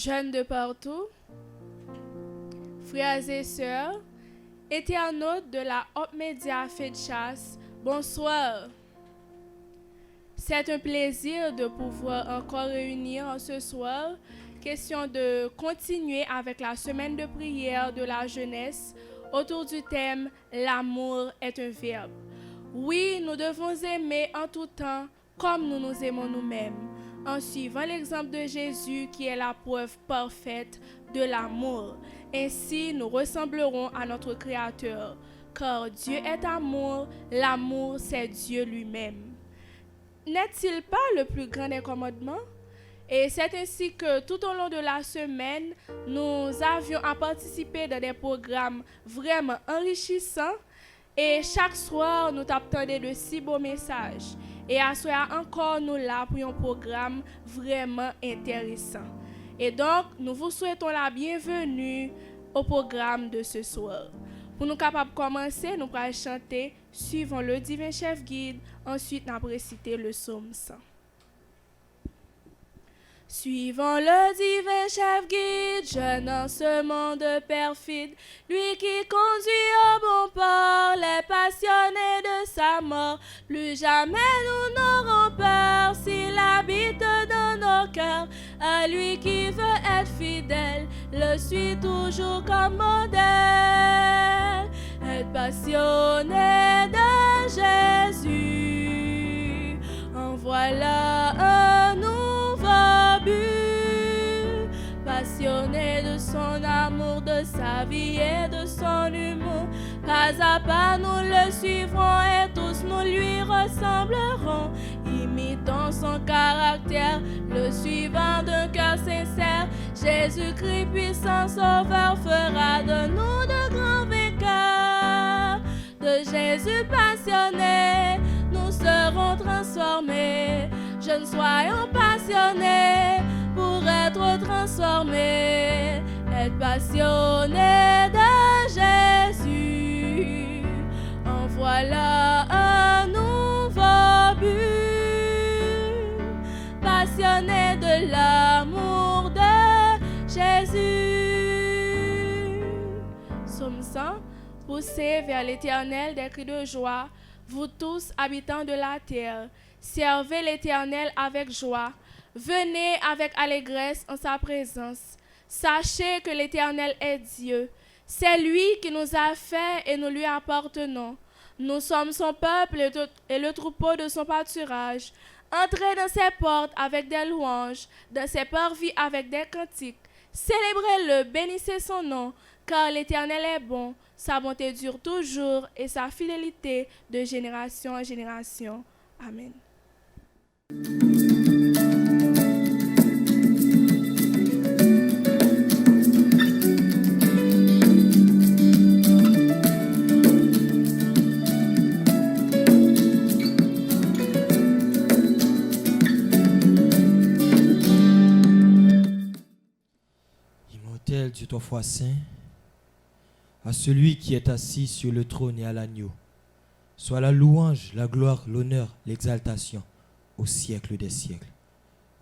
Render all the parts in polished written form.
jeunes de partout, frères et sœurs, internautes de la Hop Media Feedchas, bonsoir. C'est un plaisir de pouvoir encore réunir ce soir. Question de continuer avec la semaine de prière de la jeunesse autour du thème « L'amour est un verbe ». Oui, nous devons aimer en tout temps comme nous nous aimons nous-mêmes, en suivant l'exemple de Jésus qui est la preuve parfaite de l'amour. Ainsi, nous ressemblerons à notre Créateur, car Dieu est amour, l'amour c'est Dieu lui-même. N'est-il pas le plus grand des commandements? Et c'est ainsi que tout au long de la semaine, nous avions à participer dans des programmes vraiment enrichissants. Et chaque soir, nous t'attendons de si beaux messages. Et à ce soir encore, nous là pour un programme vraiment intéressant. Et donc, nous vous souhaitons la bienvenue au programme de ce soir. Pour nous capables de commencer, nous allons chanter suivant le divin chef guide. Ensuite, nous allons réciter le psaume 100. Suivant le divin chef guide, jeune en ce monde perfide, lui qui conduit au bon port les passionnés de sa mort. Plus jamais nous n'aurons peur s'il habite dans nos cœurs. À lui qui veut être fidèle, le suit toujours comme modèle. Être passionné de Jésus, en voilà un nouveau but. Passionné de son amour, de sa vie et de son humour, pas à pas nous le suivrons et tous nous lui ressemblerons. Imitons son caractère, le suivant d'un cœur sincère. Jésus-Christ puissant sauveur fera de nous de grands vainqueurs. De Jésus passionné, nous serons transformés. Jeunes soyons passionnés pour être transformés. Être passionnés de Jésus, en voilà un nouveau but. Passionnés de l'amour de Jésus. Psaume 100. Poussez vers l'Éternel des cris de joie, vous tous habitants de la terre. Servez l'Éternel avec joie. Venez avec allégresse en sa présence. Sachez que l'Éternel est Dieu. C'est lui qui nous a fait et nous lui appartenons. Nous sommes son peuple et le troupeau de son pâturage. Entrez dans ses portes avec des louanges, dans ses parvis avec des cantiques. Célébrez-le, bénissez son nom, car l'Éternel est bon. Sa bonté dure toujours et sa fidélité de génération en génération. Amen. Immortel Dieu trois fois saint, à celui qui est assis sur le trône et à l'agneau, soit la louange, la gloire, l'honneur, l'exaltation au siècle des siècles.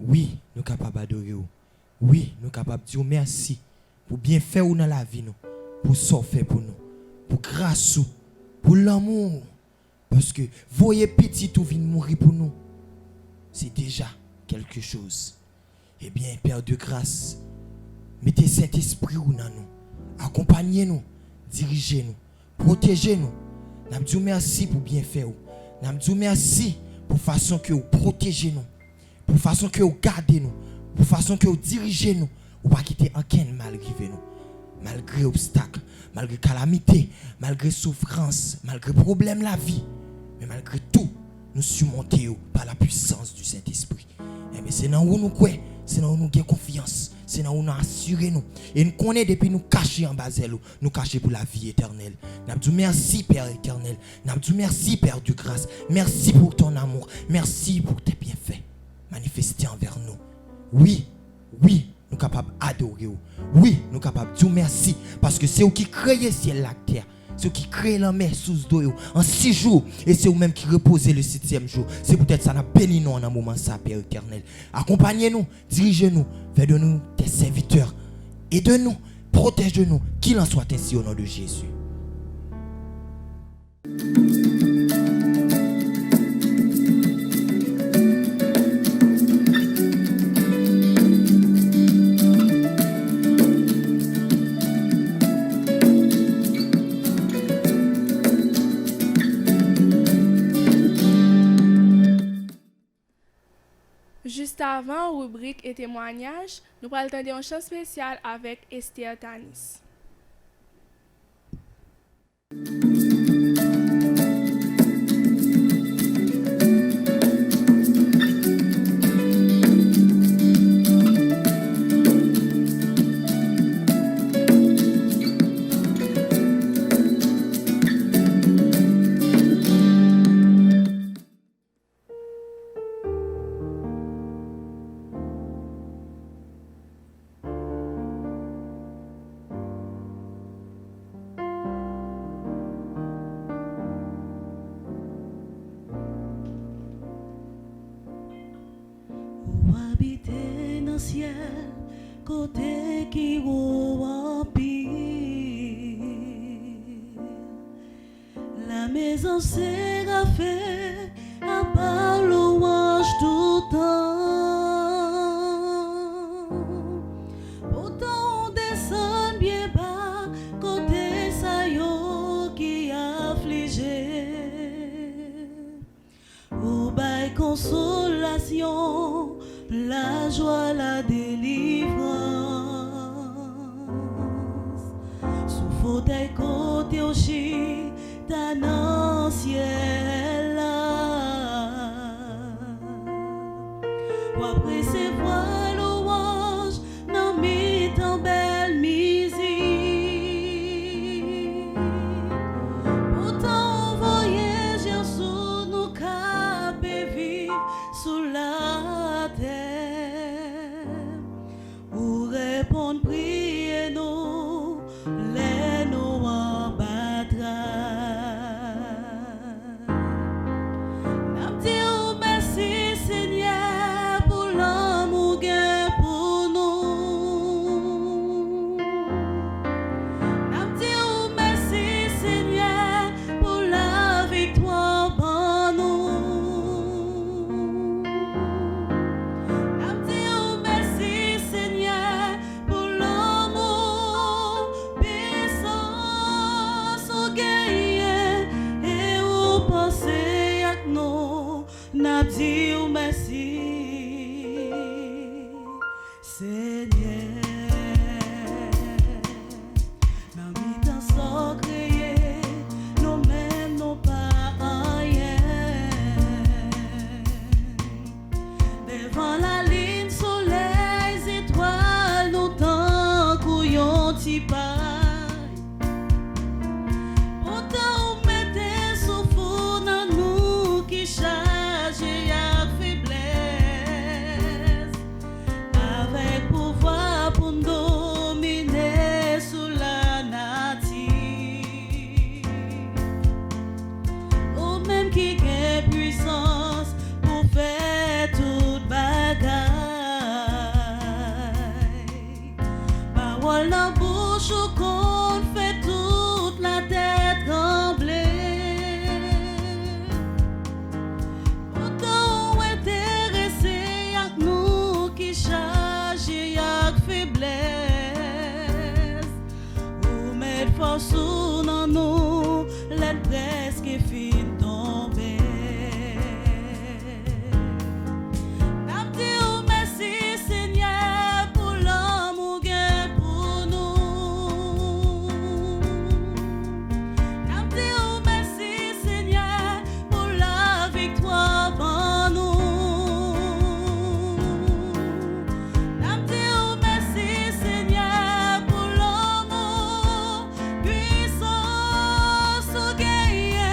Oui, nous sommes capables d'adorer. Oui, nous sommes capables de dire merci pour bien faire dans la vie, nous, pour sauver pour nous, pour grâce, pour l'amour. Parce que voyez petit tout vient mourir pour nous. C'est déjà quelque chose. Eh bien, Père de grâce, mettez Saint-Esprit dans nous. Accompagnez-nous, dirigez-nous, protégez-nous. Nous disons merci pour bien faire. Nous disons merci pour façon que vous protégez nous, pour façon que vous gardez nous, pour façon que vous dirigez nous, ou pas quitter aucun malgré nous, malgré obstacles, malgré calamité, malgré souffrance, malgré problème la vie, mais malgré tout, nous surmontons par la puissance du Saint-Esprit. Mais c'est là où nous croyons, c'est là où nous avons confiance, c'est là où nous assurons nous. Et nous connaissons depuis nous cacher en bas de nous cacher pour la vie éternelle. Nous disons merci Père éternel, nous disons merci Père de grâce, merci pour ton amour, merci pour tes bienfaits manifestés envers nous. Oui, oui, nous sommes capables d'adorer. Oui, nous sommes capables de dire merci parce que c'est vous qui créez ciel la terre. C'est qui crée la mer sous dos en 6 jours. Et c'est vous-même qui reposez le 7e jour. C'est peut-être ça n'a béni nous en un moment ça, Père éternel. Accompagnez-nous, dirigez-nous, faites de nous tes serviteurs. Aide-nous, protège de nous. Qu'il en soit ainsi au nom de Jésus. Juste avant, rubrique et témoignages, nous allons entendre un chant spécial avec Esther Tanis. Habiter dans le ciel, côté qui remplit. La maison sera faite à part louange tout le temps. Pourtant on descend bien bas, côté ça yo qui affligé. Au bail consolation, la joie, la délivrance. Sous fauteuil côté au chi, ta nan ciel là. Ou après c'est voix louange, nan mi tan belle musique. Pourtant voyager sous nous cap et vivre sous la terre. Ou répondre prier nous, les nous en battra. N'a dit merci Seigneur pour l'amour gain pour nous. N'a dit merci Seigneur pour la victoire pour nous. N'a dit merci Seigneur pour l'amour, puissance au gagné et au penser à nous. N'a dit merci Seigneur. N'a mis dans son créé, nous mêmes nous pas rien. Devant la ligne soleil, étoiles, nous tant couillons t'y paille. Pourtant on mettait sous fou dans nous qui chargé à faiblesse. Avec pouvoir pour nous dominer sous la nature. Ou même qui gagne puissance pour faire toute bagaille. Parole dans bouche ou qu'on fait toute la tête trembler. Autant ou intéressé à nous qui chargé à faiblesse. Ou mettre force ou dans nous, l'aide presque fin tomber. N'a dit ou merci Seigneur pour l'amour gain pour nous. N'a dit ou merci Seigneur pour la victoire pour nous. N'a dit ou merci Seigneur pour l'amour, puissance au gagné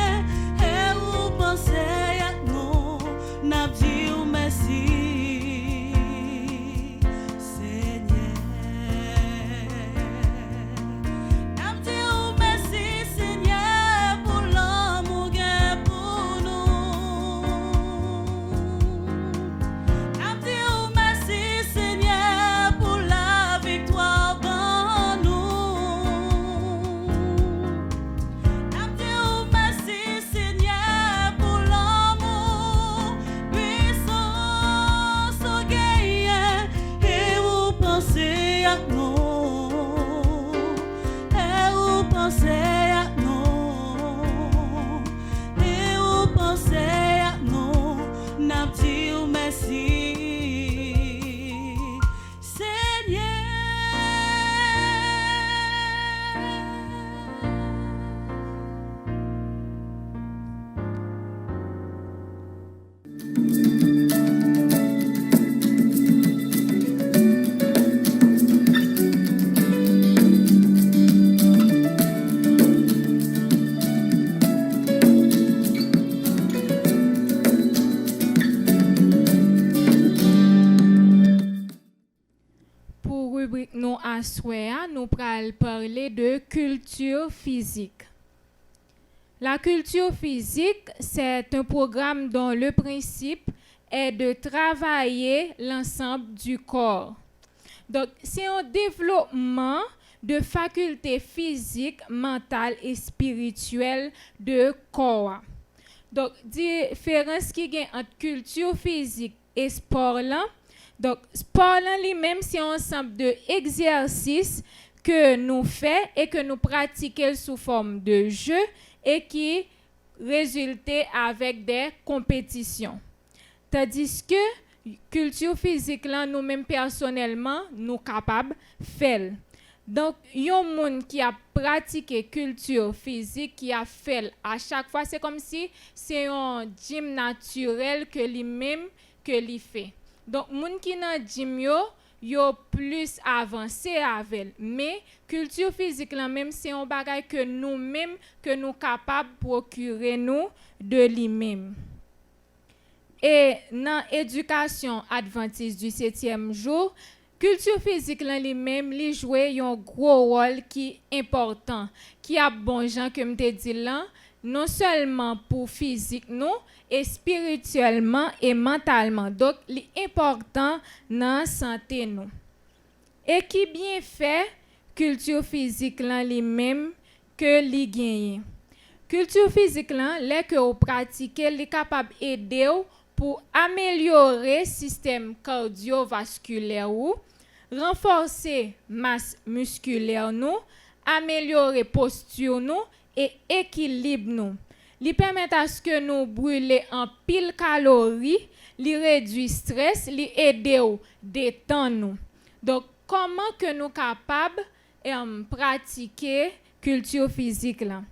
pensez à nous, et vous pensez à nous, n'a dit merci, Seigneur. Pour rubrique nous à souhait, nous allons parler de culture physique. La culture physique, c'est un programme dont le principe est de travailler l'ensemble du corps. Donc, c'est un développement de facultés physiques, mentales et spirituelles de corps. Donc, différence qui y a entre culture physique et sport là. Donc, sport là lui-même, c'est un ensemble d'exercices que nous faisons et que nous pratiquons sous forme de jeu et qui résultent avec des compétitions. Tandis que culture physique là, nous-mêmes personnellement, nous capables de faire. Donc, il y a un monde qui a pratiqué culture physique, qui a fait à chaque fois, c'est comme si c'est un gym naturel que lui-même que lui fait. Donc, les gens qui dans le gym, yo plus avancé avec. Mais culture physique, là même, c'est un bagage que nous-mêmes, que nous capables de procurer nous de lui-même. Et dans l'éducation adventiste du 7e jour, culture physique là lui-même, lui joue un gros rôle qui est important, qui a bon gens que me dit là, non seulement pour physique nous et spirituellement et mentalement. Donc, l'important dans la santé nous. Et qui bien fait culture physique là lui-même que li gagne. Culture physique là, les que vous pratiquez, li capable aider pour améliorer le système cardiovasculaire ou renforcer masse musculaire nous, améliorer posture nous et équilibre nous. Li permet à ce que nous brûler en pile calories, li réduit stress, li aider ou détendre nous. Donc comment que nous capables pratiquer culture physique là?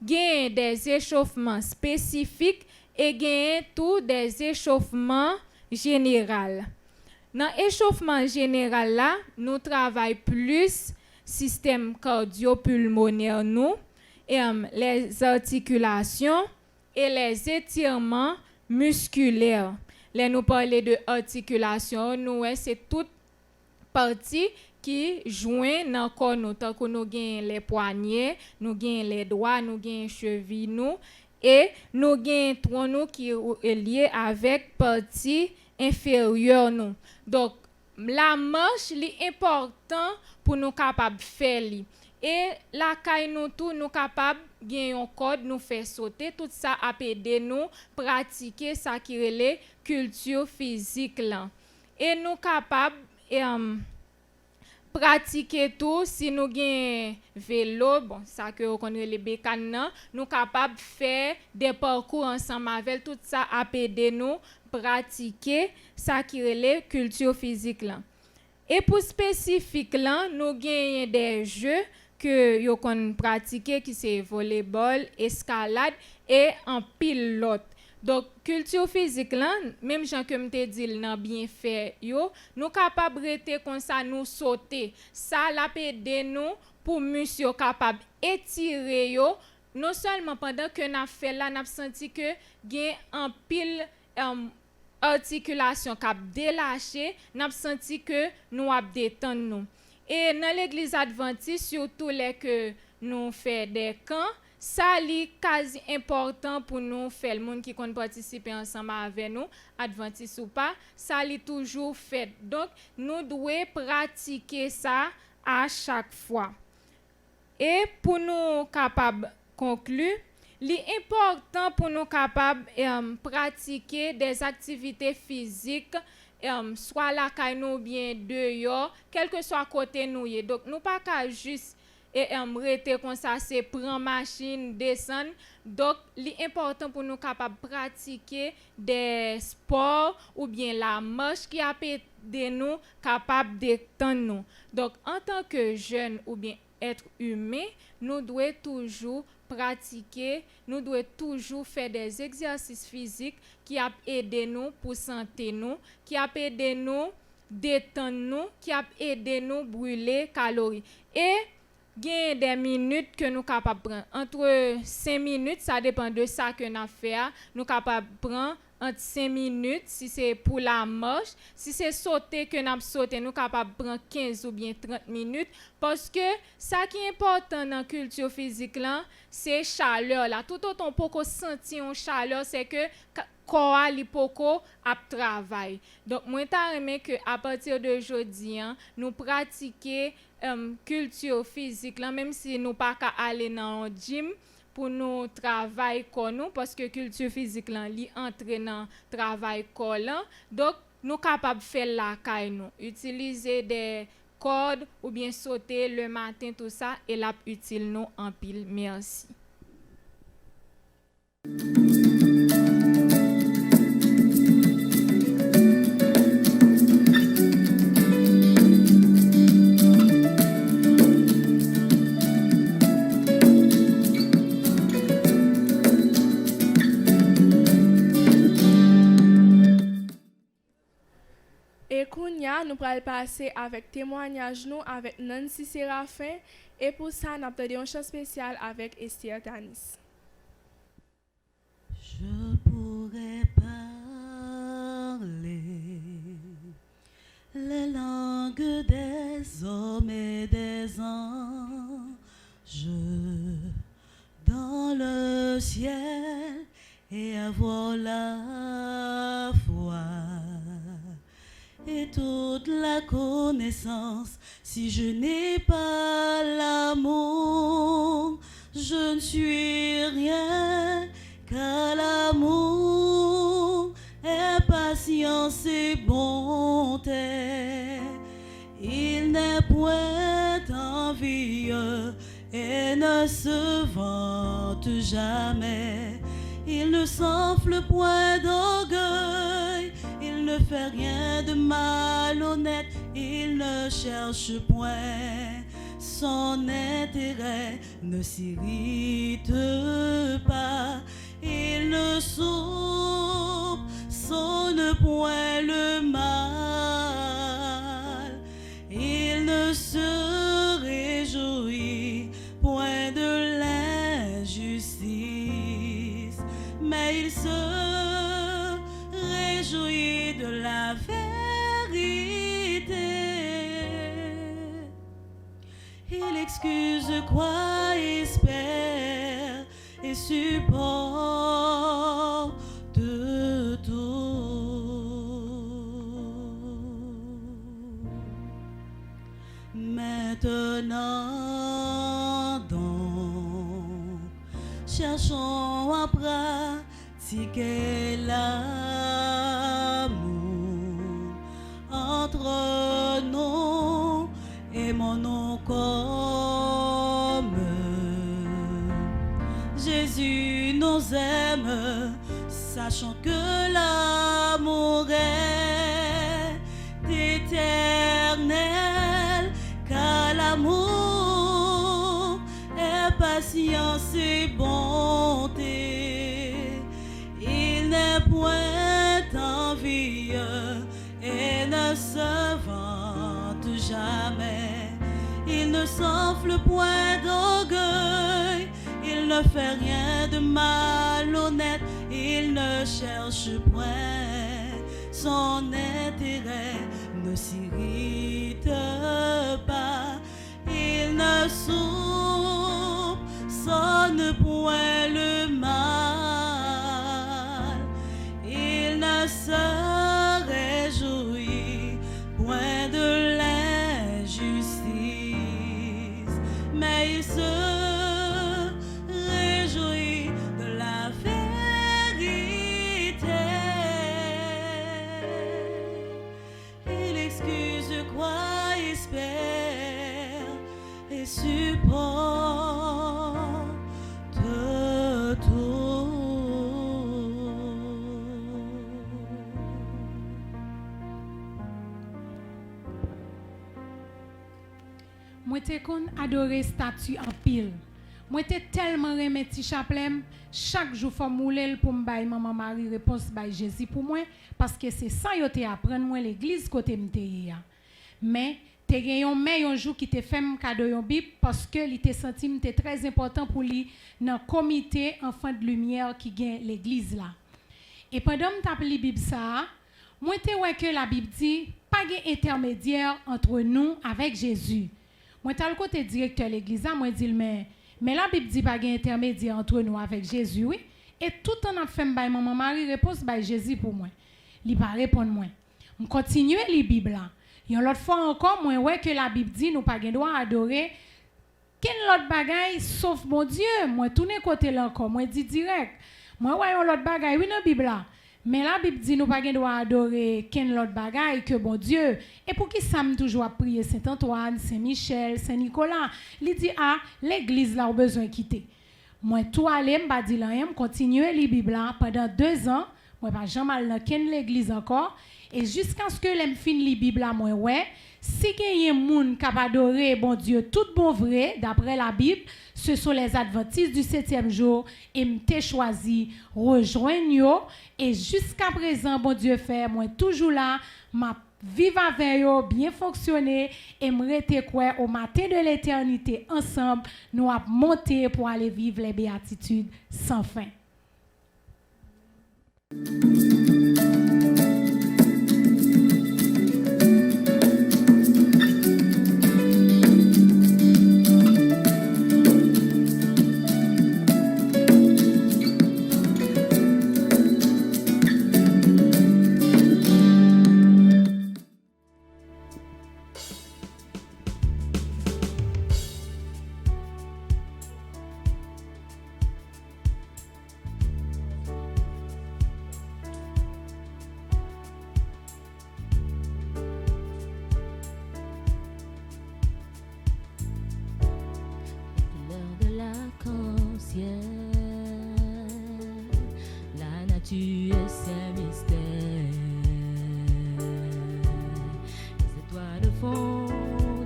Gain des échauffements spécifiques et gain tout des échauffements généraux. Dans l'échauffement général là, nous travaillons plus système cardio-pulmonaire nous et les articulations et les étirements musculaires. Là nous parler de articulation, nous c'est toute partie qui joint dans le corps nous, tant que nous gagnons les poignets, nous gagnons les doigts, nous gagnons les chevilles nous et nous gagnons tronc nous qui est lié avec partie inférieure nous. Donc la marche est important pour nous capables de faire li. Et la caille nous tout nous capable gagner un code nous faire sauter tout ça a aider nous pratiquer ça qui relève culture physique là. Et nous capable pratiquer tout si nous gagnons vélo bon ça que on connaît les bécanes nous capable faire des parcours ensemble avec tout ça a aider nous pratiquer ça qui relève culture physique là. Et pour spécifique là nous gagnons des jeux que yo kon pratiquer qui c'est volleyball, escalade et en pilote. Donc culture physique là, même gens que m'te dit nan bien fait yo, nous capable rester comme ça nous sauter. Ça la aider nous pour muscle capable étirer yo, non seulement pendant que n'a fait là n'a senti que gain en pile articulation cap délaché, n'a senti que nous a détendre nous. Et dans l'église adventiste, surtout les que nous faisons des camps, ça est quasi important pour nous faire le monde qui compte participer ensemble avec nous, adventiste ou pas, ça est toujours fait. Donc, nous devons pratiquer ça à chaque fois. Et pour nous capables conclure, l'important pour nous capables pratiquer des activités physiques soit la caille nous bien dehors quel que soit côté nous donc nous pas qu'à juste et rester comme ça, c'est prendre machine, descendre. Donc, l'important pour nous capables de pratiquer des sports ou bien la marche qui a aidé nous capables d'étendre nous. Donc, en tant que jeune ou bien être humain, nous devons toujours pratiquer, nous devons toujours faire des exercices physiques qui a aidé nous pour santé nous, qui a aidé nous détendre nous, qui a aidé nous brûler calories. Et il y a des minutes que nous sommes capables de prendre. Entre 5 minutes, ça dépend de ça que nous avons fait. Nous sommes capables de prendre entre 5 minutes si c'est pour la marche. Si c'est sauter que nous avons sauté, nous sommes capables de prendre 15 ou bien 30 minutes. Parce que ça qui est important dans la culture physique, c'est la chaleur. Là. Tout autant pour qu'on sente une chaleur, c'est que corps li poko ap travail. Donc moi ta aimé que à partir de aujourd'hui nous pratiquer culture physique là, même si nous pas ka aller dans un gym pour nous travailler corps nous, parce que culture physique là li entre dans travail corps là. Donc nous capable faire la caille nous utiliser des cordes ou bien sauter le matin tout ça et l'a utile nous en pile. Merci. Et Kounia, nous allons passer avec témoignage nous avec Nancy Séraphin. Et pour ça, nous avons un chant spécial avec Esther Tanis. Je pourrais parler les langues des hommes et des anges dans le ciel et avoir la foi et toute la connaissance. Si je n'ai pas l'amour, je ne suis rien, car l'amour est patience et bonté. Il n'est point envieux et ne se vante jamais. Il ne s'enfle point d'orgueil, il ne fait rien de malhonnête, il ne cherche point son intérêt, ne s'irrite pas, il ne soupçonne point le mal, il ne se réjouit point de l'injustice, mais il se réjouit de la vérité. Il excuse, croit, espère et supporte tout. Maintenant donc, cherchons à pratiquer l'amour entre nous, aimons-nous comme Jésus nous aime, sachant que l'amour est éternel, car l'amour est patience et bonté. Il n'est point envieux et ne se vante jamais. Il ne s'enfle point d'orgueil, il ne fait rien de malhonnête, il ne cherche point son intérêt, ne s'irrite pas, il ne soupçonne point le mal, il ne se réjouit point de l'injustice, mais il se réjouit de la vérité. Il excuse, croit, espère et supporte moi te kon adoré statue en pile. Moi te tellement aimé petit chapelet, chaque jour faut mouler pour me bailler maman Marie réponse bailler Jésus pour moi parce que c'est ça yo te apprendre moi l'église côté m'te. Mais te gen yon jour qui te fait cadeau yon Bible parce que il te senti m'te très important pour lui dans comité enfant de lumière qui gagne l'église là. Et pendant m't'a li Bible ça, moi te ouais que la Bible dit pas de intermédiaire entre nous avec Jésus. Moi t'as le côté directeur de l'église là, moi dit mais la Bible dit pas de intermédiaire entre nous avec Jésus oui. Et tout en a fait bail maman Marie réponse bail Jésus pour moi. Il pas répondre moi. On continue les Bible là. Et l'autre fois encore moi ouais que la Bible dit nous pas de droit adorer quel l'autre bagaille sauf mon Dieu. Moi tourner côté là encore, moi dit direct. Moi ouais l'autre bagaille oui dans Bible là. Mais la Bible dit nous pas droit adorer quel l'autre bagaille que bon Dieu. Et pour qui ça me toujours à prier Saint-Antoine, Saint-Michel, Saint-Nicolas. Il dit l'église là a besoin quitter. Moi tout aller m'pa dit là continuer les Bible là pendant 2 ans. Moi pas jamais dans quelle l'église encore et jusqu'à ce que l'aime fin li Bible là moi ouais si gagne moun qui adorer bon Dieu tout bon vrai d'après la Bible ce sont les adventistes du 7e jour et m'te choisi rejoindre yo et jusqu'à présent bon Dieu fait moi toujours là m'a vivre avec eux bien fonctionner et me rester quoi au matin de l'éternité ensemble nous a monter pour aller vivre les béatitudes sans fin. La nature et ses mystères, les étoiles font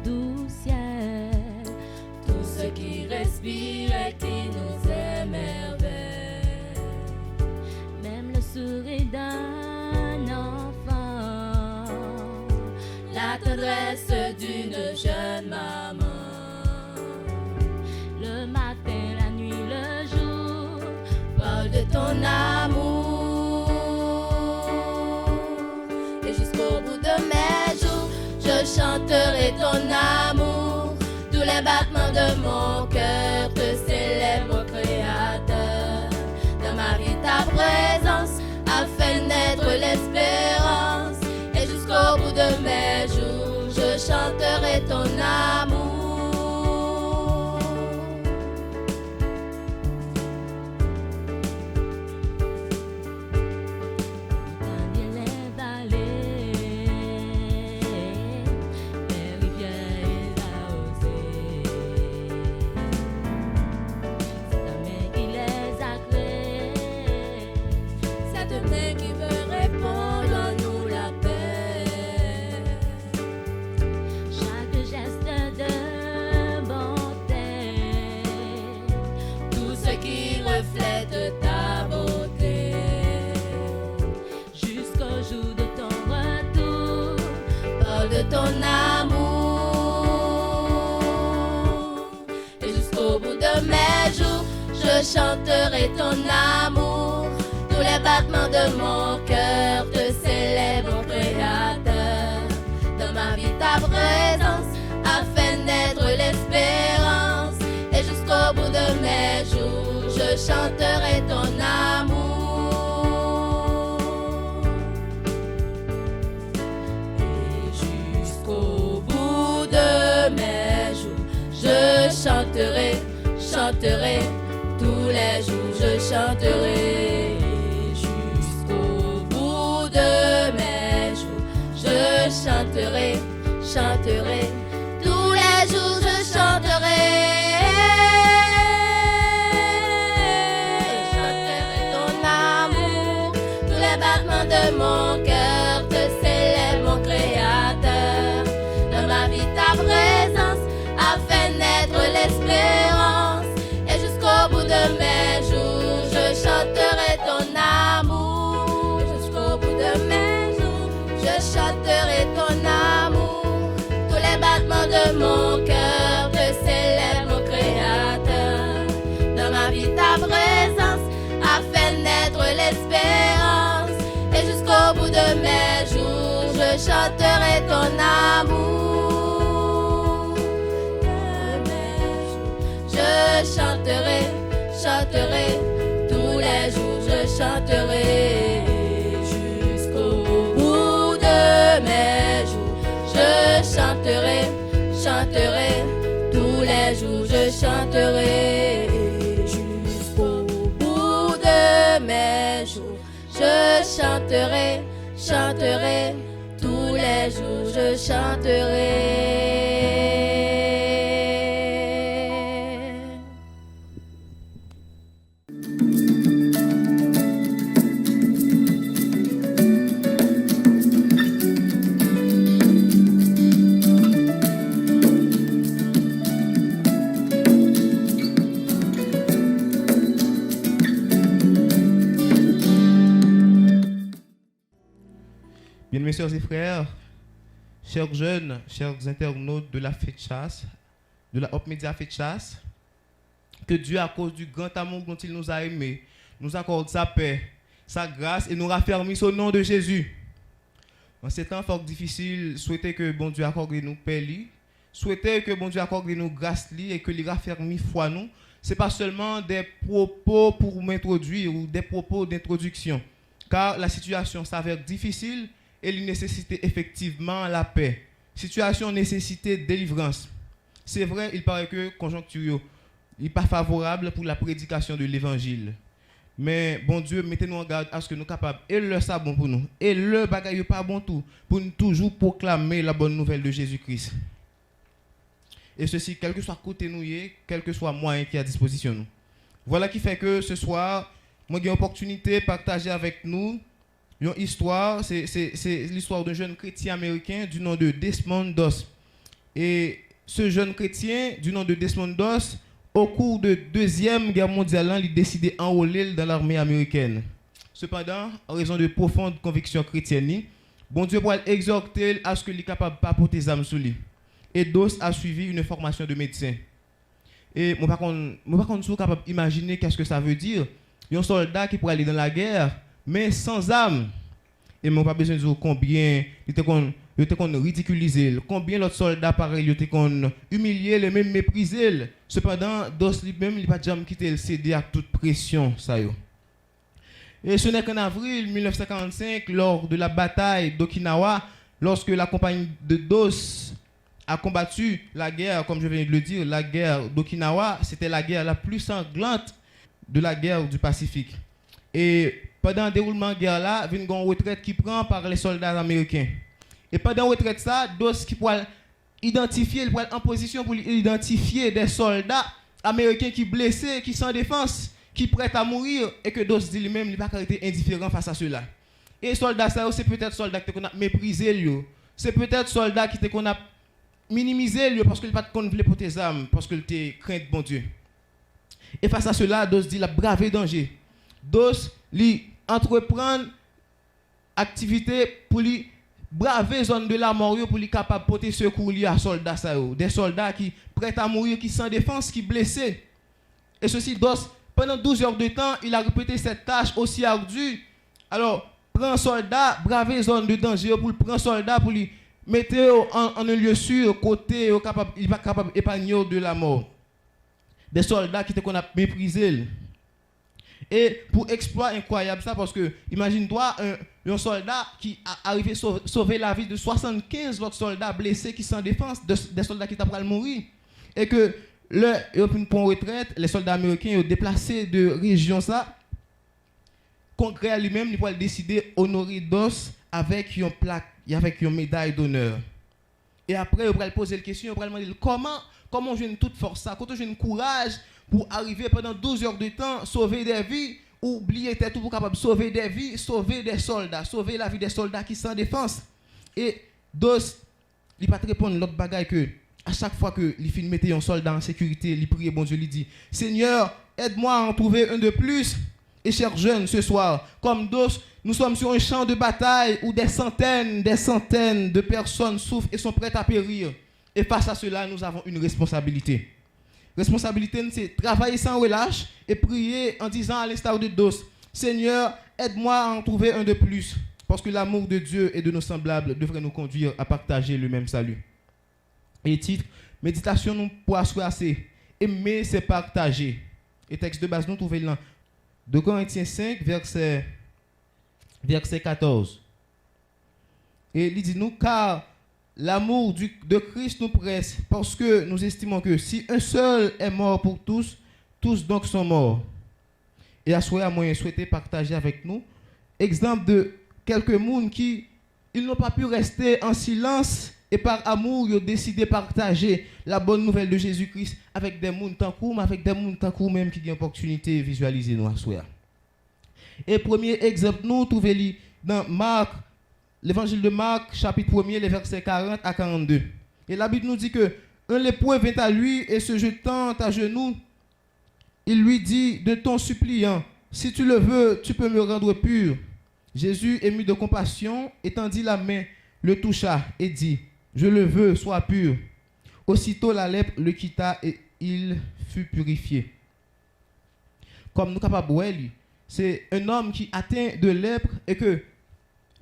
du ciel, tout ce qui respire et qui nous émerveille, même le sourire d'un enfant, la tendresse d'une jeune maman. Le matin, la nuit, le jour, parle de ton amour. Et jusqu'au bout de mes jours, je chanterai ton amour. Tous les battements de mon cœur te célèbrent, mon Créateur. Dans ma vie, ta présence a fait naître l'espérance. Et jusqu'au bout de mes jours, je chanterai ton amour. Ton amour. Et jusqu'au bout de mes jours, je chanterai ton amour. Tous les battements de mon cœur te célèbrent, mon Créateur. Dans ma vie, ta présence a fait naître l'espérance. Et jusqu'au bout de mes jours, je chanterai ton amour. Je chanterai, chanterai, tous les jours je chanterai. Jusqu'au bout de mes jours, je chanterai, chanterai, tous les jours je chanterai. Je chanterai ton amour, tous les battements de mon cœur te célèbrent, mon Créateur. Dans ma vie, ta présence a fait de mes jours, je chanterai ton amour. Jusqu'au bout de mes jours, je chanterai ton amour. Tous les battements de mon cœur te célèbrent, mon Créateur. Dans ma vie, ta présence a fait naître l'espérance. Et jusqu'au bout de mes jours, je chanterai ton amour. Je chanterai, chanterai, tous les jours je chanterai. Jusqu'au bout de mes jours, je chanterai, chanterai, tous les jours je chanterai. Jusqu'au bout de mes jours, je chanterai, chanterai, tous les jours je chanterai. Bien, mes sœurs et frères, chers jeunes, chers internautes de la fête chasse, de la Hop Media Fête chasse, que Dieu, à cause du grand amour dont il nous a aimés, nous accorde sa paix, sa grâce et nous raffermisse au nom de Jésus. En ces temps fort difficiles, souhaitez que bon Dieu accorde nous paix, souhaitez que bon Dieu accorde nous grâce et que il raffermisse foi nous. Ce n'est pas seulement des propos pour m'introduire ou des propos d'introduction, car la situation s'avère difficile et il nécessite effectivement la paix. Situation nécessitait délivrance. C'est vrai, il paraît que conjoncture n'est pas favorable pour la prédication de l'évangile. Mais bon Dieu, mettez-nous en garde à ce que nous sommes capables, et le ça bon pour nous, et le bagaille pas bon tout, pour nous toujours proclamer la bonne nouvelle de Jésus-Christ. Et ceci, quel que soit côté nous, quel que soit moyen qui est à disposition nous. Voilà qui fait que ce soir, moi j'ai l'opportunité de partager avec nous une histoire, c'est l'histoire d'un jeune chrétien américain du nom de Desmond Doss. Et ce jeune chrétien du nom de Desmond Doss, au cours de la Deuxième Guerre mondiale, il a décidé d'enrôler dans l'armée américaine. Cependant, en raison de profondes convictions chrétiennes, bon Dieu pourrait exhorter à ce qu'il soit capable de pas porter des armes sous lui. Et Doss a suivi une formation de médecin. Et moi, par contre, je suis capable d'imaginer qu'est-ce que ça veut dire. Il y a un soldat qui pourrait aller dans la guerre, mais sans armes. Et moi, pas besoin de dire combien il était ridiculisé, combien l'autre soldat pareil, il était humilié, le même méprisé. Cependant, Doss lui-même, il n'a pas jamais quitté le CD à toute pression. Ça y est. Et ce n'est qu'en avril 1945, lors de la bataille d'Okinawa, lorsque la compagnie de Doss a combattu la guerre, comme je viens de le dire, la guerre d'Okinawa, c'était la guerre la plus sanglante de la guerre du Pacifique. Et pendant le déroulement de la guerre là, il y a une retraite qui prend par les soldats américains. Et pendant la retraite ça, Doss qui pourrait identifier, il pourrait en position pour identifier des soldats américains qui blessés, qui sont en défense, qui prêtent à mourir, et que Doss dit lui-même, il n'a pas été indifférent face à cela. Et les soldats ça, c'est peut-être soldats qu'on a méprisé, c'est peut-être soldats qui qu'on a minimisé parce qu'il n'a pas de pour tes armes, parce qu'il était craint de bon Dieu. Et face à cela, Doss dit, il a bravé danger. Doss lui entreprendre activité pour lui braver zone de la mort pour lui capable porter secours à soldats ça, des soldats qui prêts à mourir, qui sont en défense, qui blessés. Et ceci, Doss, pendant 12 heures de temps, il a répété cette tâche aussi ardue. Alors, prend soldat, braver zone de danger pour le prendre soldat pour lui mettre en un lieu sûr, côté il va capable d'épargner de la mort. Des soldats qui qu'on a méprisé. Et pour exploit incroyable ça, parce que imagine-toi un soldat qui a arrivé à sauver la vie de 75 autres soldats blessés qui sont en défense, des soldats qui t'apprennent à mourir. Et que pour une retraite, les soldats américains ont déplacé de région ça. Congrès lui-même, il va décider d'honorer Doss avec une plaque, avec une médaille d'honneur. Et après, il va poser la question, il va demander comment je toute force ça, comment je courage pour arriver pendant 12 heures de temps, sauver des vies, oublier tout pour capable sauver des vies, sauver des soldats, sauver la vie des soldats qui sont en défense. Et Doss, il ne va pas répondre l'autre bagaille que à chaque fois que les filles mettaient un soldat en sécurité, il priait, bon Dieu, il dit, Seigneur, aide-moi à en trouver un de plus. Et chers jeunes, ce soir, comme d'autres, nous sommes sur un champ de bataille où des centaines de personnes souffrent et sont prêtes à périr. Et face à cela, nous avons une responsabilité. Responsabilité, c'est travailler sans relâche et prier en disant à l'instar de Dos, Seigneur, aide-moi à en trouver un de plus. Parce que l'amour de Dieu et de nos semblables devrait nous conduire à partager le même salut. Et titre, méditation nous poissons assez. Aimer, c'est partager. Et texte de base, nous trouvons là. 2 Corinthiens 5, verset 14. Et il dit nous, car l'amour de Christ nous presse, parce que nous estimons que si un seul est mort pour tous, tous donc sont morts. Et à souhait, à moyen souhaité partager avec nous, exemple de quelques mondes qui, ils n'ont pas pu rester en silence et par amour, ils ont décidé de partager la bonne nouvelle de Jésus-Christ avec des mondes tant que avec des mondes tant que même qui ont l'opportunité de visualiser nous à souhait. Et premier exemple, nous trouvons dans Marc, l'évangile de Marc, chapitre 1er, les versets 40 à 42. Et la Bible nous dit que un lépreux vint à lui et se jetant à genoux, il lui dit de ton suppliant, si tu le veux, tu peux me rendre pur. Jésus, ému de compassion, étendit la main, le toucha et dit, je le veux, sois pur. Aussitôt la lèpre le quitta et il fut purifié. Comme nous capables de voir, c'est un homme qui atteint de lèpre et que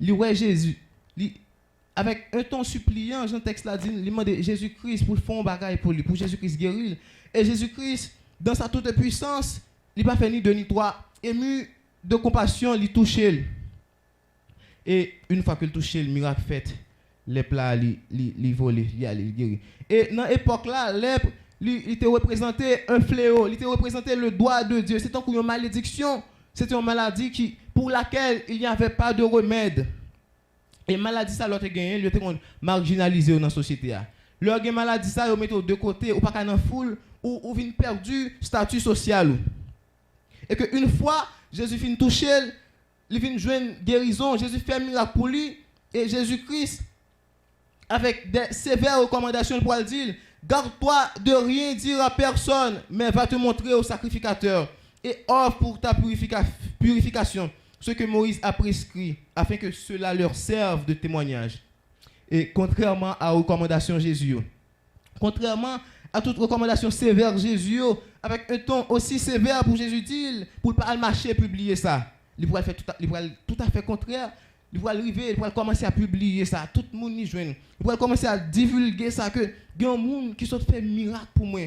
lui voit Jésus. Avec un ton suppliant, Jean texte l'a dit, il demande Jésus-Christ pour faire un bagage pour lui, pour Jésus-Christ guérir. Et Jésus-Christ, dans sa toute puissance, il n'a pas fait ni deux ni trois. Ému de compassion, il touche. Et une fois qu'il touche, le miracle fait, lèpre là, il vole, il guérit. Et dans l'époque là, lèpre, il était représenté un fléau, il était représenté le doigt de Dieu. C'était une malédiction, c'était une maladie pour laquelle il n'y avait pas de remède. Et maladie ça l'autre gagné, il était marginalisé dans la société. Leur maladie ça, ils mettent de côté, ou pas dans foule, ou vient perdu statut social. Et que une fois Jésus vient toucher, il vient jouer guérison, Jésus fait un miracle pour lui, et Jésus-Christ, avec des sévères recommandations pour le dire, garde-toi de rien dire à personne, mais va te montrer au sacrificateur et offre pour ta purification ce que Moïse a prescrit, afin que cela leur serve de témoignage. Et contrairement à recommandation Jésus, contrairement à toute recommandation sévère Jésus, avec un ton aussi sévère pour Jésus dit, pour ne pas marcher publier ça, il pourrait faire tout à fait contraire. Il pourrait arriver, il pourrait commencer à publier ça, tout le monde y joue. Il pourrait commencer à divulguer ça, que il y a un monde qui fait miracle pour moi.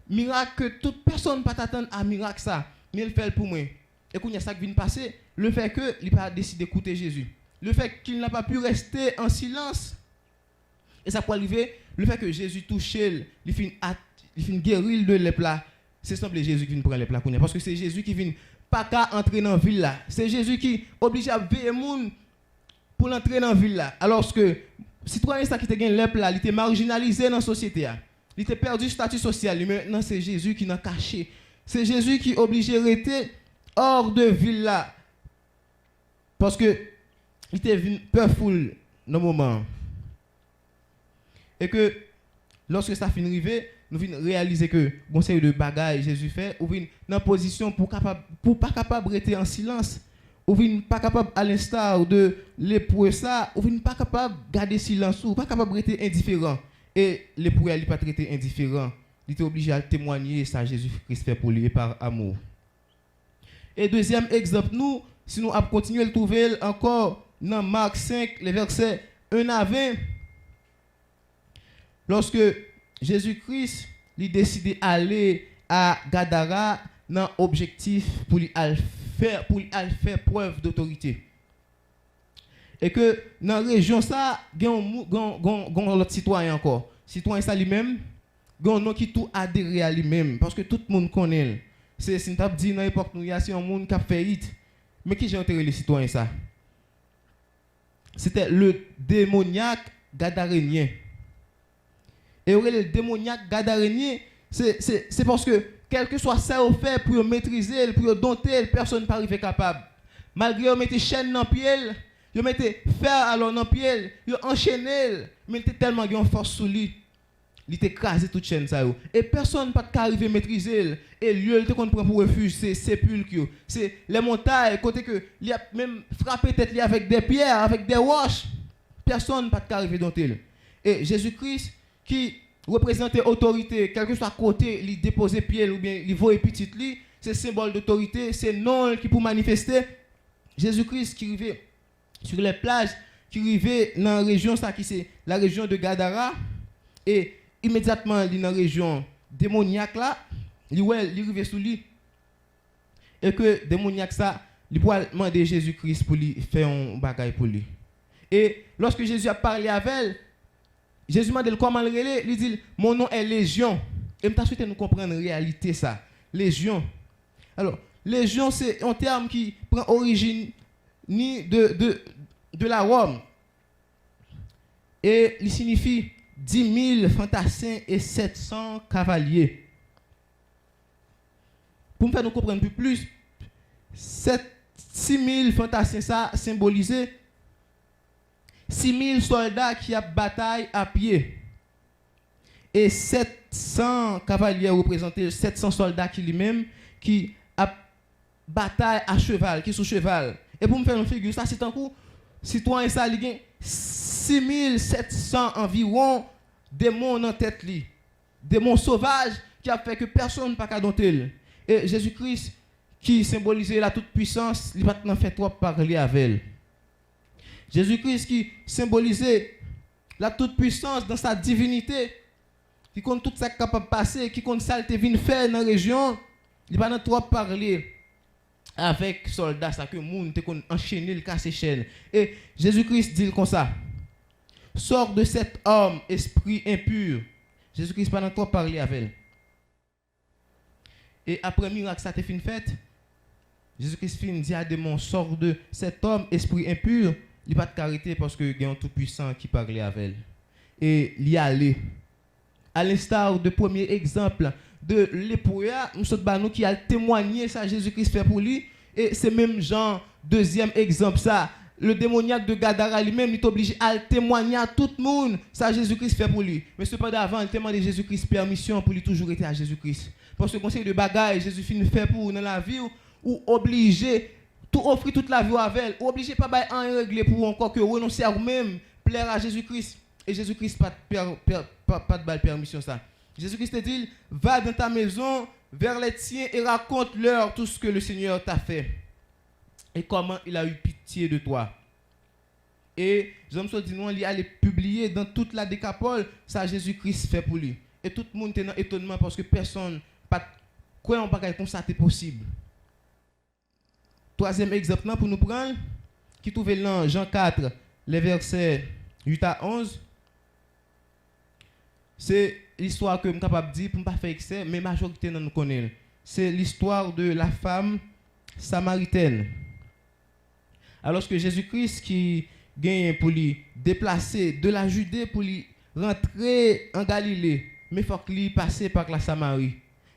Miracle que toute personne ne peut pas t'attendre à miracle ça, mais il fait pour moi. Et quand il y a ça qui vient de passer, le fait qu'il n'a pas décidé d'écouter Jésus, le fait qu'il n'a pas pu rester en silence, et ça peut arriver, le fait que Jésus touche, il finit guérir de lèpre là, c'est semblé Jésus qui vient prendre lèpre là, parce que c'est Jésus qui vient pas qu'à entrer dans la ville là, c'est Jésus qui oblige à veiller monde pour l'entrer dans la ville là. Alors que citoyen ça qui te gagne lèpre là, il était marginalisé dans la société. Il était perdu statut social. Mais maintenant c'est Jésus qui n'a caché. C'est Jésus qui est obligé de rester hors de ville là. Parce que il était peurful dans le moment. Et que lorsque ça finit arriver, nous venons réaliser que bon série de bagages Jésus fait, ou venons dans position pour pas capable de rester en silence. Ou vous pas capable, à l'instar de l'épreuve ça, ou vous pas capable de garder silence, ou pas capable de rester indifférent. Et l'épreuve, il n'est pas traité indifférent. Il était obligé à témoigner ça Jésus-Christ fait pour lui par amour. Et deuxième exemple, nous, si nous continuons à le trouver encore dans Marc 5, les versets 1 à 20, lorsque Jésus-Christ il décide d'aller à Gadara dans l'objectif pour lui faire preuve d'autorité. Et que dans la région, ça, il y a un autre citoyen encore. Citoyen ça lui-même, il y a un qui tout adhéré à lui-même. Parce que tout le monde connaît. C'est si on dit dans l'époque, c'est un monde qui a fait hit. Mais qui j'ai enterré les citoyens ça? C'était le démoniaque gadarénien. Et le démoniaque gadarénien, c'est parce que quel que soit ça au fait pour maîtriser, pour dompter, personne ne peut arriver capable. Malgré on mettait chaîne dans pied, on mettait fer alors dans pied, on enchaîné, mais il était tellement de force sous lui. il était écrasé toute chaîne ça yo. Et personne pas arriver maîtriser et lieu il te qu'on prend pour refuge c'est sépulcre, c'est les montagnes côté que il a même frappé tête li avec des pierres, avec des roches. Personne pas arriver dans tel. Et Jésus-Christ qui représentait autorité, quel que soit côté, il déposait pied ou bien il voyait petit li, c'est symbole d'autorité, c'est non qui pour manifester. Jésus-Christ qui arrivait sur les plages, qui arrivait dans la région ça qui c'est la région de Gadara et immédiatement il dans la région démoniaque là, il arrivait sous lui et que démoniaque ça, il pourrait demander Jésus-Christ pour lui faire un bagage pour lui. Et lorsque Jésus a parlé avec elle, Jésus m'a dit comment le relais, il dit mon nom est Légion. Et je souhaité nous comprendre la réalité ça. Légion. Alors, Légion c'est un terme qui prend origine ni de la Rome. Et il signifie 10 000 fantassins et 700 cavaliers. Pour me faire nous comprendre plus, 6 000 fantassins ça symbolisé 6 000 soldats qui a bataille à pied. Et 700 cavaliers représentés, 700 soldats qui lui-même, qui a bataille à cheval, qui sont cheval. Et pour me faire une figure, ça c'est un coup, citoyen ça, il y a 6 700 environ démons en tête li. Démons sauvages qui a fait que personne n'a pas dompter. Et Jésus-Christ qui symbolisait la toute puissance, il va fait trop parler avec elle. Jésus-Christ qui symbolisait la toute-puissance dans sa divinité, qui compte tout ça capable de passer, qui compte ça te vient faire dans la région, il va pas trop parler avec soldats ça que monde te enchaîner le casser chaîne. Et Jésus-Christ dit comme ça: sors de cet homme esprit impur. Jésus-Christ pas trop parler avec elle. Et après miracle ça te fin fait, Jésus-Christ fin dit à démon sors de cet homme esprit impur. Il n'a pas de carité parce qu'il y a un tout-puissant qui parlait avec elle. Et il y allait. À l'instar de premier exemple de l'époux, nous qui a témoigné ça, Jésus-Christ fait pour lui. Et c'est même Jean, deuxième exemple, ça. Le démoniaque de Gadara lui-même, il est obligé à témoigner à tout le monde, ça Jésus-Christ fait pour lui. Mais cependant, avant, il demande à Jésus-Christ permission pour lui toujours être à Jésus-Christ. Parce que le conseil de bagaille, Jésus finit fait pour dans la vie, ou obligé tout offrir toute la vie avec elle, ou obligé pas bailler en régler pour encore que renoncer à vous-même, plaire à Jésus-Christ. Et Jésus-Christ pas de balle permission ça. Jésus-Christ te dit, va dans ta maison, vers les tiens et raconte-leur tout ce que le Seigneur t'a fait. Et comment il a eu pitié de toi. Et Jean-Michel dit non, il allait publier dans toute la Décapole, ça Jésus-Christ fait pour lui. Et tout le monde était dans étonnement parce que personne pas croit en bagage comme ça c'est possible. Troisième exemple pour nous prendre, qui trouve dans Jean 4, les versets 8 à 11. C'est l'histoire que je suis capable de dire pour ne pas faire excès, mais la majorité nous connaît. C'est l'histoire de la femme samaritaine. Alors que Jésus-Christ qui gagne pour lui déplacer de la Judée pour lui rentrer en Galilée, mais il faut qu'il passe par la Samarie.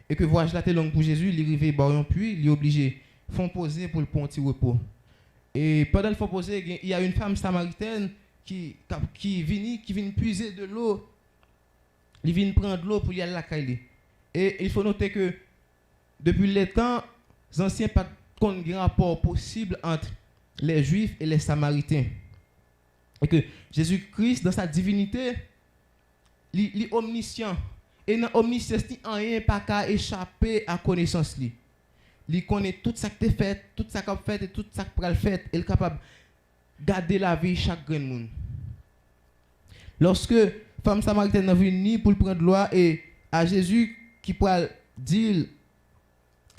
Et que voyage là long pour Jésus, il arrive à un puits, il est obligé font poser pour le petit repos. Et pendant le font poser, il y a une femme samaritaine qui vient puiser de l'eau. Il vient prendre de l'eau pour y aller à la caille. Et il faut noter que depuis les temps anciens, pas de rapport possible entre les Juifs et les Samaritains. Et que Jésus-Christ, dans sa divinité, il est omniscient. Et dans l'omniscience, rien pas qu'à échapper à connaissance lui. Il connaît tout ça qui est fait, tout ça qui est fait et tout ça qui est fait. Il est capable de garder la vie de chaque grand monde. Lorsque la femme samaritaine est venue pour prendre l'eau et à Jésus qui pourrait dire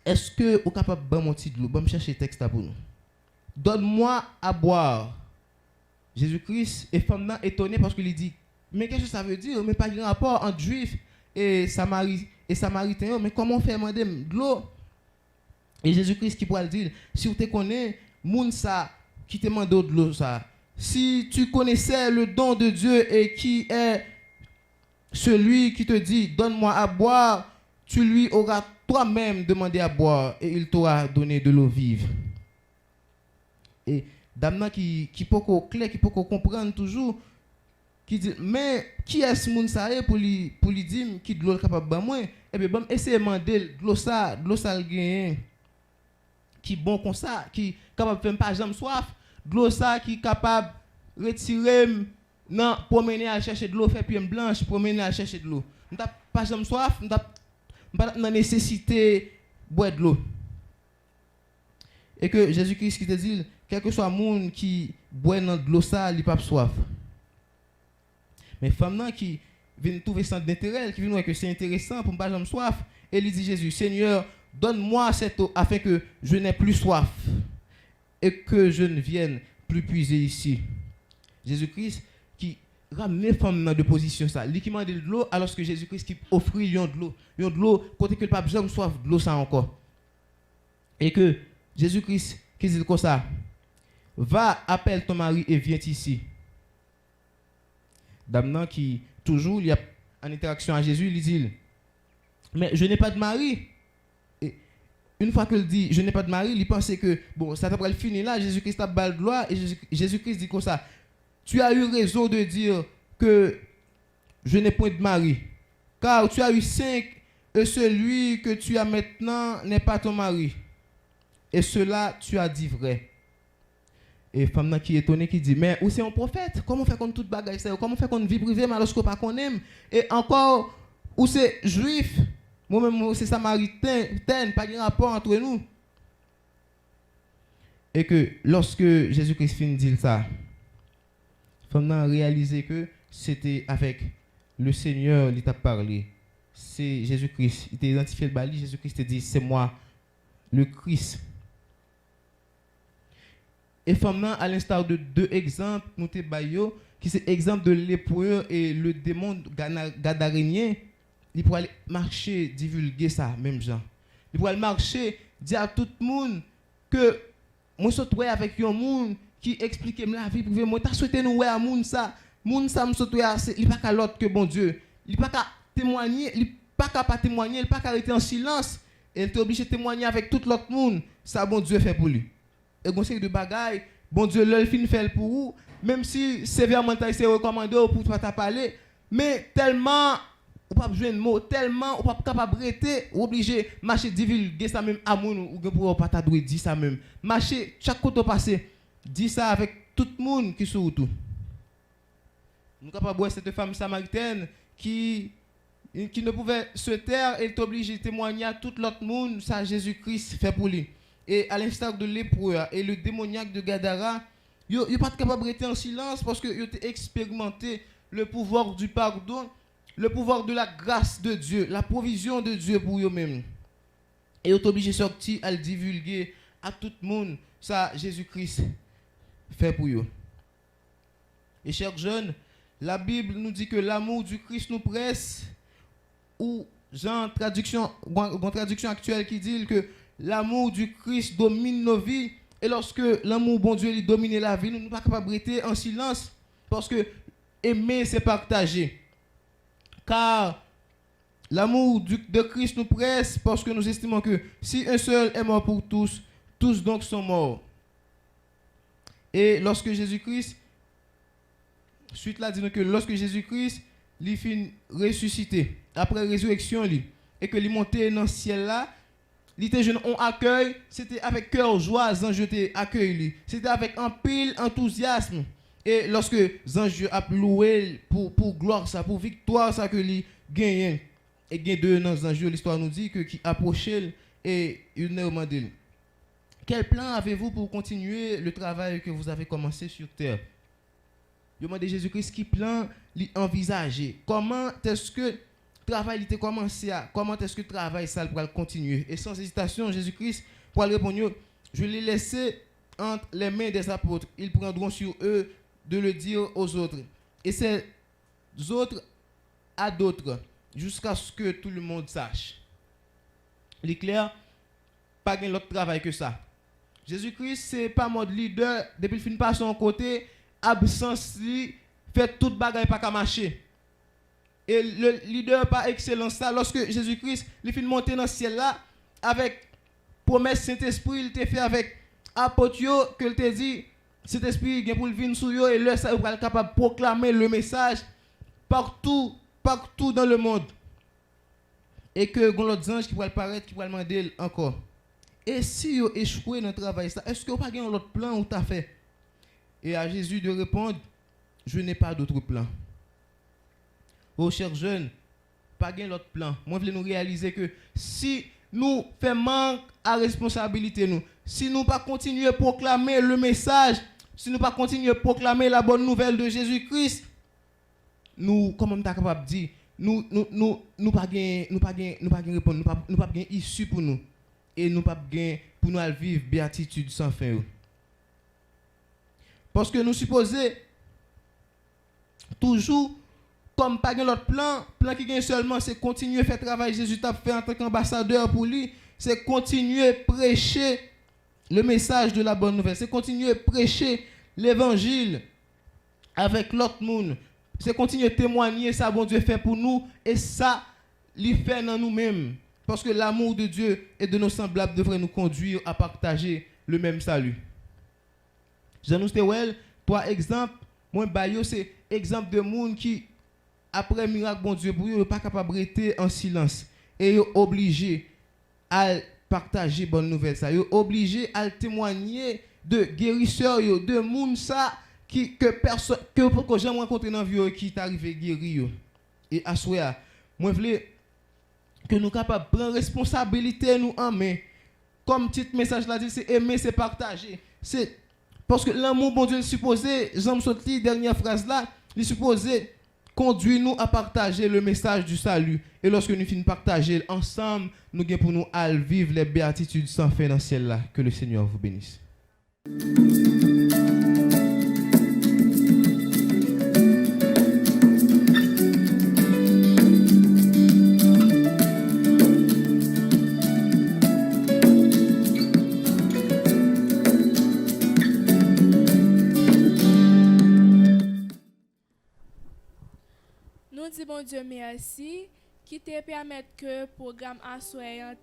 est-ce que vous êtes capable de boire mon petit de l'eau? Je vais chercher le texte pour nous. Donne-moi à boire. Jésus-Christ est femme étonné parce qu'il dit mais qu'est-ce que ça veut dire? Mais pas de rapport entre juifs et samaritains. Mais comment faire demander de l'eau? Et Jésus-Christ qui pourrait dire, si vous te connaissez, moun ça qui te demande de l'eau ça. Si tu connaissais le don de Dieu et qui est celui qui te dit, donne-moi à boire, tu lui auras toi-même demandé à boire et il t'aura donné de l'eau vive. Et dame qui peut clair, qui peut comprendre toujours, qui dit mais qui est ce monde ça pour lui dire qui de l'eau capable ba moi et puis bon essayer demander de l'eau ça le gagne qui bon comme ça qui capable faire pas jamais soif de l'eau ça qui capable retirer non promener à chercher de l'eau faire pied blanche promener à chercher de l'eau on t'a pas jamais soif on t'a pas dans nécessité boire de l'eau et que Jésus-Christ qui te dit quel que soit le monde qui boit dans de l'eau ça il pas soif. Mais femme qui vient trouver centre d'intérêt, qui vient voir que c'est intéressant pour ne pas jamais soif, et il dit Jésus, Seigneur, donne-moi cette eau afin que je n'ai plus soif et que je ne vienne plus puiser ici. Jésus-Christ qui ramène femme dans de position ça, lui qui demande de l'eau alors que Jésus-Christ qui offre de l'eau côté que le pape jamais soif de l'eau ça encore. Et que Jésus-Christ qui dit comme ça, va appelle ton mari et viens ici. Dame qui toujours il y a en interaction avec Jésus, il dit mais je n'ai pas de mari. Et une fois qu'il dit je n'ai pas de mari, il pense que bon ça va finir là, Jésus-Christ a balle de gloire et Jésus-Christ dit comme ça. Tu as eu raison de dire que je n'ai point de mari, car tu as eu 5 et celui que tu as maintenant n'est pas ton mari. Et cela tu as dit vrai. Et femme qui est étonnée qui dit mais où c'est un prophète, comment fait qu'on toute bagaille ça, comment fait qu'on vie privée mais alors pas qu'on aime, et encore où c'est juif, moi-même c'est samaritain, pas de rapport entre nous. Et que lorsque Jésus-Christ finit de dire ça, femme a réalisé que c'était avec le Seigneur qui t'a parlé, c'est Jésus-Christ, il t'a identifié le bali, Jésus-Christ t'a dit c'est moi le Christ. Et femme à l'instar de 2 exemples, nous te baillons, qui c'est exemple de lépreux et le démon gadarénien, il pourrait aller marcher, divulguer ça, même gens. Il pourrait aller marcher, dire à tout le monde que moi je suis avec un monde qui explique la vie privée. Moi, je souhaité nous à monde ça me saute il pas qu'à l'autre que bon Dieu. Il pas qu'à témoigner, il pas qu'à pas témoigner, il pas qu'à rester en silence. Et il est obligé de témoigner avec tout l'autre monde. Ça bon Dieu fait pour lui. Et conseil de bagaille, bon Dieu le fin fait pour vous, même si sévèrement c'est recommandé pour pas parler, mais tellement ou pas besoin de mots, tellement ou pas capable rester, obligé marcher divulguer ça même à moun ou pour pas ta dire ça même. Marcher chaque côté passer, dit ça avec tout le monde qui sur tout. Nous capable voir cette femme samaritaine qui ne pouvait se taire, elle est obligée de témoigner à tout l'autre monde ça Jésus-Christ fait pour lui. Et à l'instar de lépreux et le démoniaque de Gadara, ils ne sont pas capables de rester en silence parce qu'ils ont expérimenté le pouvoir du pardon, le pouvoir de la grâce de Dieu, la provision de Dieu pour eux-mêmes. Et ils sont obligés de sortir à le divulguer à tout le monde. Ça, Jésus-Christ fait pour eux. Et chers jeunes, la Bible nous dit que l'amour du Christ nous presse, ou Jean, traduction actuelle qui dit que l'amour du Christ domine nos vies. Et lorsque l'amour bon Dieu il domine la vie, nous ne sommes pas capables de rester en silence. Parce que aimer, c'est partager. Car l'amour de Christ nous presse parce que nous estimons que si un seul est mort pour tous, tous donc sont morts. Et lorsque Jésus-Christ, suite là, dit que lorsque Jésus-Christ, il finit ressuscité, après résurrection, et que il monté dans le ciel là, les jeunes ont accueil, c'était avec cœur joie, les anges étaient accueillis. C'était avec un pile enthousiasme. Et lorsque les anges a loué pour gloire, ça, pour victoire, ça que les gagnent. Et gagne deux dans les anges, l'histoire nous dit que qui approchaient et ils nous demandé quel plan avez-vous pour continuer le travail que vous avez commencé sur terre? Ils demandé Jésus-Christ qui plan envisager. Comment est-ce que travail il a commencé à comment est-ce que le travail ça va continuer? Et sans hésitation Jésus-Christ pour répondre, je l'ai laissé entre les mains des apôtres, ils prendront sur eux de le dire aux autres et ces autres à d'autres jusqu'à ce que tout le monde sache. Il est clair, pas gain l'autre travail que ça. Jésus-Christ c'est pas mode leader depuis il finit pas son côté absence li fait toute bagaille pas qu'à marcher. Et le leader par excellence, ça, lorsque Jésus-Christ il finit monter dans le ciel là, avec promesse Saint-Esprit, il t'a fait avec apôtre que il t'a dit, cet esprit vient pour le venir sur eux et là ça va être capable de proclamer le message partout dans le monde. Et que l'autre ange qui va apparaître, qui va demander encore. Et si vous échouez dans le travail, est-ce que vous n'avez pas un autre plan ou t'as fait? Et à Jésus de répondre, je n'ai pas d'autre plan. Oh chers jeunes, pas un autre plan. Moi je voulais nous réaliser que si nous faisons manque à responsabilité nous, si nous pas continuer à proclamer le message, si nous pas continuer à proclamer la bonne nouvelle de Jésus-Christ, nous, comme on est capable de dire, nous pas répondre, nous pas issue pour nous et nous pas pour nous vivre béatitude sans fin. Parce que nous supposons toujours comme pas l'autre plan qui gagne seulement c'est continuer à faire travail Jésus t'a fait en tant qu'ambassadeur pour lui, c'est continuer à prêcher le message de la bonne nouvelle, c'est continuer à prêcher l'évangile avec l'autre monde. C'est continuer à témoigner ça bon Dieu fait pour nous et ça lui fait dans nous-mêmes parce que l'amour de Dieu et de nos semblables devrait nous conduire à partager le même salut. Jean Stewell, trois exemples, moi bayo c'est exemple de monde qui après miracle bon Dieu pour eux pas capable de rester en silence et obligé à partager bonne nouvelle ça, obligé à témoigner de guérisseurs de monde ça que personne que j'ai rencontré dans vie qui est arrivé guéri et à souhait moi voulais que nous capables prendre responsabilité nous en main comme petit message là dit c'est aimer c'est partager c'est parce que l'amour bon Dieu est supposé j'aime sorti dernière phrase là il est supposé conduire nous à partager le message du salut et lorsque nous finissons partager ensemble nous gagnons pour nous à vivre les béatitudes sans fin dans le ciel là. Que le Seigneur vous bénisse. Nous disons bon Dieu merci qui te permet que le programme soit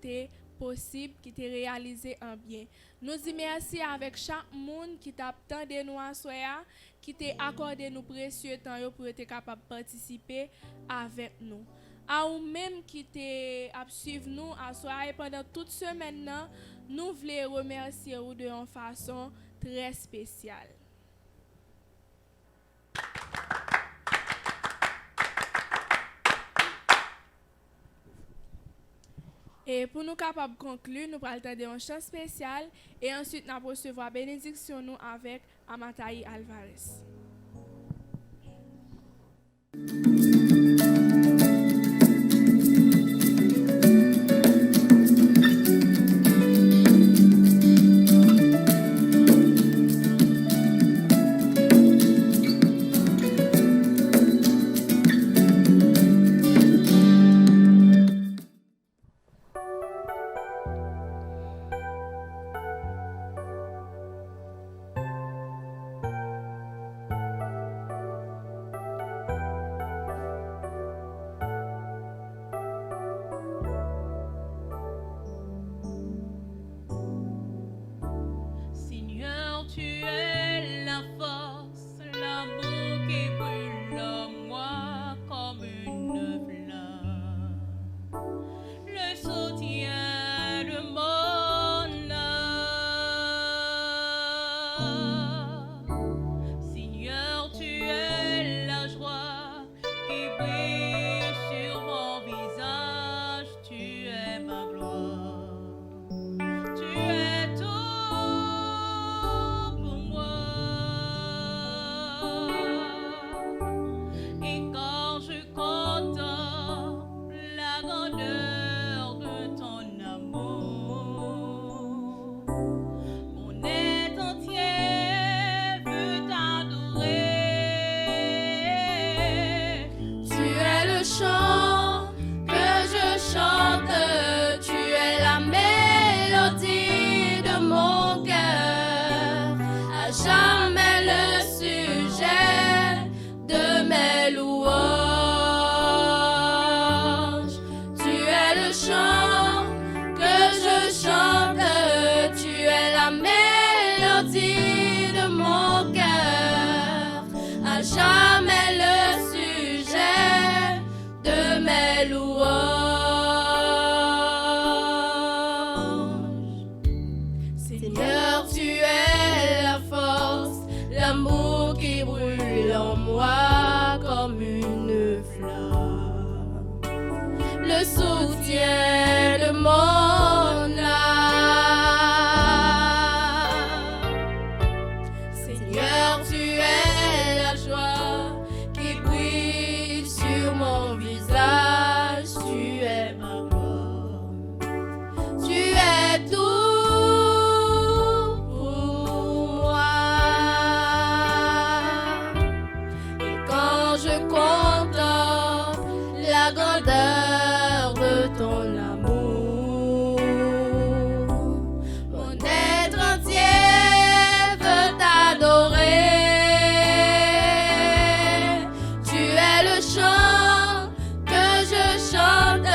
possible, qui te réalisé en bien. Nous disons merci avec chaque monde qui t'a attendu nous à soya, qui t'a accordé nous précieux temps pour être capable de participer avec nous. À ou même qui t'a suivi nous à soya pendant toute semaine, nous voulons remercier vous de une façon très spéciale. Et pour nous capables de conclure, nous allons attendre un chant spécial et ensuite nous allons recevoir bénédiction nous avec Amataï Alvarez. De mon Seigneur, tu es la force, l'amour qui brûle en moi comme une flamme, le soutien de mon âme. Seigneur, tu es la joie qui brille sur mon visage, tu es ma gloire, tu es tout pour moi. Et quand je contemple la grandeur de ton amour, mon être entier veut t'adorer. Tu es le chant que je chante,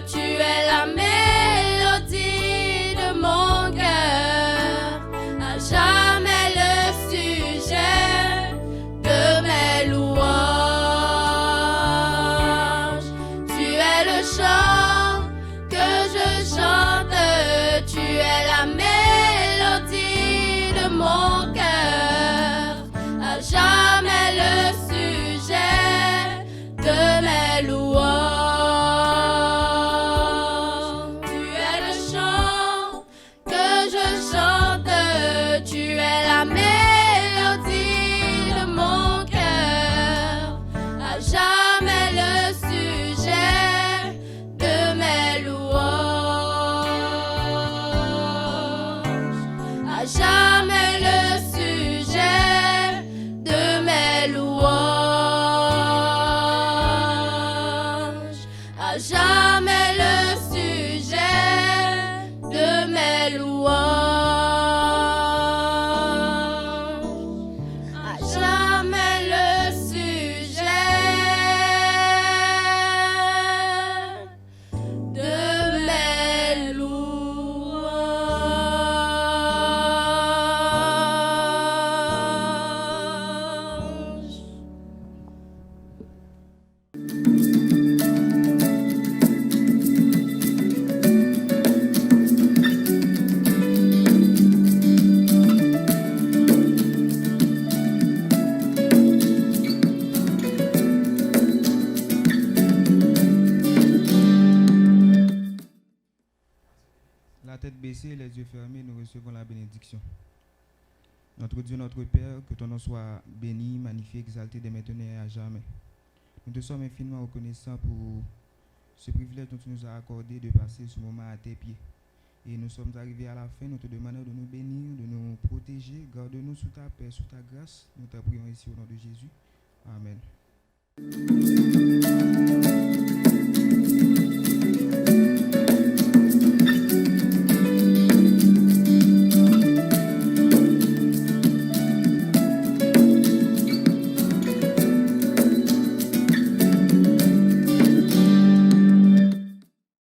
tu es la mélodie de mon cœur, à jamais le sujet de mes louanges. Tu es le chant que je chante, tu es la mélodie de mon cœur, à jamais le sujet de mes louanges. Tu es le chant que je chante, tu es la mélodie de mon cœur, à jamais le sujet de mes louanges, à jamais le sujet de mes louanges, à jamais le sujet de mes louanges, à jamais le sujet de mes louanges. La tête baissée, les yeux fermés, nous recevons la bénédiction. Notre Dieu, notre Père, que ton nom soit béni, magnifié, exalté dès maintenant et à jamais. Nous te sommes infiniment reconnaissants pour ce privilège dont tu nous as accordé de passer ce moment à tes pieds. Et nous sommes arrivés à la fin, nous te demandons de nous bénir, de nous protéger, garde-nous sous ta paix, sous ta grâce. Nous te prions ici au nom de Jésus. Amen.